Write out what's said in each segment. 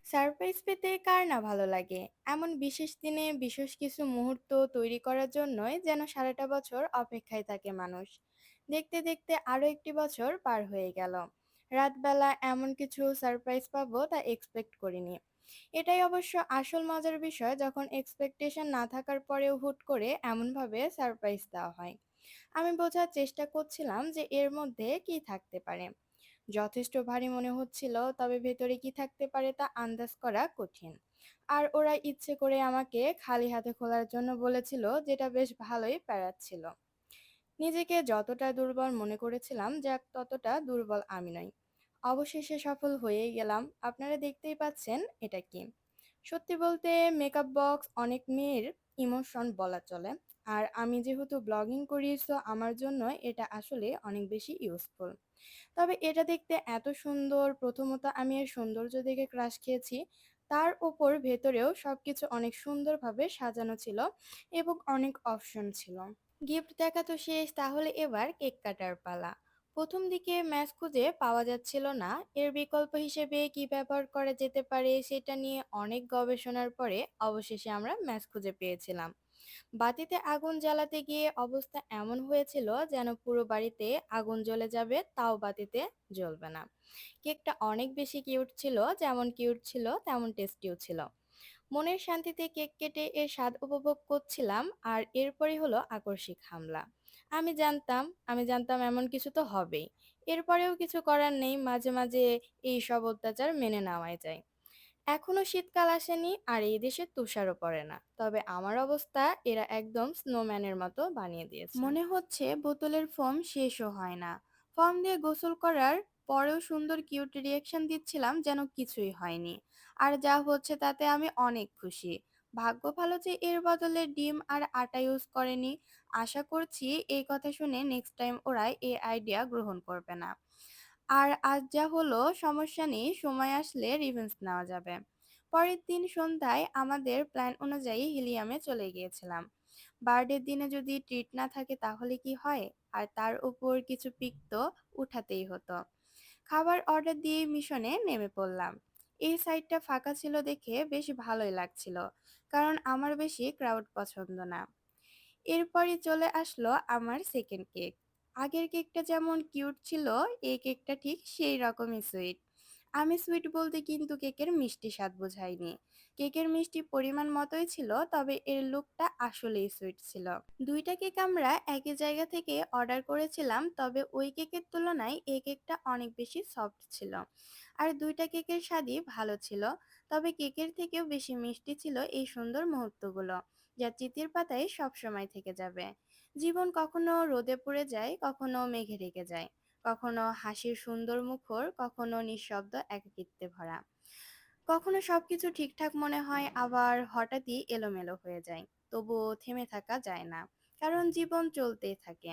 Surprise পেতে কার না ভালো লাগে? এমন বিশেষ দিনে বিশেষ কিছু মুহূর্ত তৈরি করার জন্যই যেন সারাটা বছর অপেক্ষায় থাকে মানুষ। দেখতে দেখতে আরো একটি বছর পার হয়ে গেল। রাতবেলা এমন কিছু সারপ্রাইজ পাবো তা এক্সপেক্ট করিনি। এটাই অবশ্য আসল মজার বিষয়, যখন এক্সপেকটেশন না থাকার পরেও হুট করে এমনভাবে সারপ্রাইজ দেওয়া হয়। আমি বোঝার চেষ্টা করছিলাম যে এর মধ্যে কী থাকতে পারে। যথেষ্ট ভারী মনে হচ্ছিল, তবে ভেতরে কী থাকতে পারে তা আন্দাজ করা কঠিন। আর ওরা ইচ্ছে করে আমাকে খালি হাতে খোলার জন্য বলেছিল, যেটা বেশ ভালোই প্যারাচ্ছিল। নিজেকে যতটা দুর্বল মনে করেছিলাম, যাক ততটা দুর্বল আমি নই। অবশেষে সফল হয়েই গেলাম। আপনারা দেখতেই পাচ্ছেন এটা কি। সত্যি বলতে মেকআপ বক্স অনেক মেয়ের ইমোশন বলা চলে। আর আমি যেহেতু ব্লগিং করি, সো আমার জন্য এটা আসলে অনেক বেশি ইউজফুল। তবে এটা দেখতে এত সুন্দর, প্রথমত আমি এর সৌন্দর্য দেখে ক্রাশ খেয়েছি। তার উপর ভেতরেও সবকিছু অনেক সুন্দরভাবে সাজানো ছিল এবং অনেক অপশন ছিল। গিফট দেখা তো শেষ, তাহলে এবার কেক কাটার পালা। প্রথম দিকে ম্যাচ খুঁজে পাওয়া যাচ্ছিল না। এর বিকল্প হিসেবে কি ব্যবহার করা যেতে পারে সেটা নিয়ে অনেক গবেষণার পরে অবশেষে আমরা ম্যাচ খুঁজে পেয়েছিলাম। বাতিতে আগুন জ্বালাতে গিয়ে অবস্থা এমন হয়েছিল যেন পুরো বাড়িতে আগুন জ্বলে যাবে, তাও বাতিতে জ্বলবে না। কেকটা অনেক বেশি কিউট ছিল, যেমন কিউট ছিল তেমন টেস্টিও ছিল। মনের শান্তিতে কেক কেটে এর স্বাদ উপভোগ করছিলাম। আর এরপরই হলো আকস্মিক হামলা। আমি জানতাম এমন কিছু তো হবেই। এরপরেও কিছু করার নেই, মাঝে মাঝে এই সব অত্যাচার মেনে নেওয়াই যায়। এখনো শীতকাল আসেনি আর এই দেশে তুষারও পড়ে না, তবে আমার অবস্থা এরা একদম স্নোম্যানের মতো বানিয়ে দিয়েছে। মনে হচ্ছে বোতলের ফোম শেষও হয় না। ফর্ম দিয়ে গোসল করার পরেও সুন্দর কিউট রিয়েকশন দিচ্ছিলাম যেন কিছুই হয়নি। আর যা হচ্ছে তাতে আমি অনেক খুশি। ভাগ্য ভালো যে এর বদলে ডিম আর আটা ইউজ করেনি। আশা করছি এই কথা শুনে নেক্সট টাইম ওরা এই আইডিয়া গ্রহণ করবে না। আর আজ যা হলো সমস্যা নেই, সময় আসলে রিভেঞ্জ নেওয়া যাবে। পরের দিন সন্ধ্যায় আমাদের প্ল্যান অনুযায়ী হিলিয়ামে চলে গিয়েছিলাম। বার্থডের দিনে যদি ট্রিট না থাকে তাহলে কি হয়? আর তার উপর কিছু পিক তো উঠাতেই হতো। খাবার অর্ডার দিয়ে মিশনে নেমে পড়লাম। এই সাইডটা ফাঁকা ছিল দেখে বেশ ভালোই লাগছিল, কারণ আমার বেশি ক্রাউড পছন্দ না। এরপরই চলে আসলো আমার সেকেন্ড কেক। আগের কেকটা যেমন কিউট ছিল, এই কেকটা ঠিক সেই রকমই সুইট। আমি সুইট বলতে কিন্তু কেকের মিষ্টি স্বাদ বোঝাইনি। কেকের মিষ্টি পরিমাণ মতোই ছিল, তবে এর লুকটা আসলেই সুইট ছিল। দুইটা কেক আমরা একই জায়গা থেকে অর্ডার করেছিলাম, তবে ওই কেকের তুলনায় এই কেকটা অনেক বেশি সফট ছিল। আর দুইটা কেকের স্বাদই ভালো ছিল, তবে কেকের থেকেও বেশি মিষ্টি ছিল এই সুন্দর মুহূর্তগুলো, যা চিতির পাতায় সবসময় থেকে যাবে। জীবন কখনো রোদে পুড়ে যায়, কখনো মেঘে ঢেকে যায়, কখনো হাসির সুন্দর মুখর, কখনো নিঃশব্দ একাকিত্বে ভরা। কখনো সবকিছু ঠিকঠাক মনে হয়, আবার হঠাৎই এলোমেলো হয়ে যায়। তবুও থেমে থাকা যায় না, কারণ জীবন চলতেই থাকে।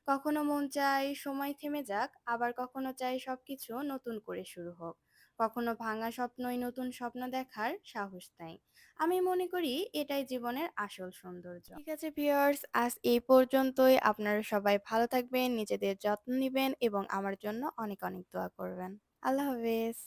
কখনো মন চায় সময় থেমে যাক, আবার কখনো চায় সবকিছু নতুন করে শুরু হোক। কখনো ভাঙা স্বপ্নই নতুন স্বপ্ন দেখার সাহস দেয়। আমি মনে করি এটাই জীবনের আসল সৌন্দর্য। ঠিক আছে ভিউয়ার্স, আজ এই পর্যন্তই। আপনারা সবাই ভালো থাকবেন, নিজেদের যত্ন নিবেন এবং আমার জন্য অনেক অনেক দোয়া করবেন। আল্লাহ হাফেজ।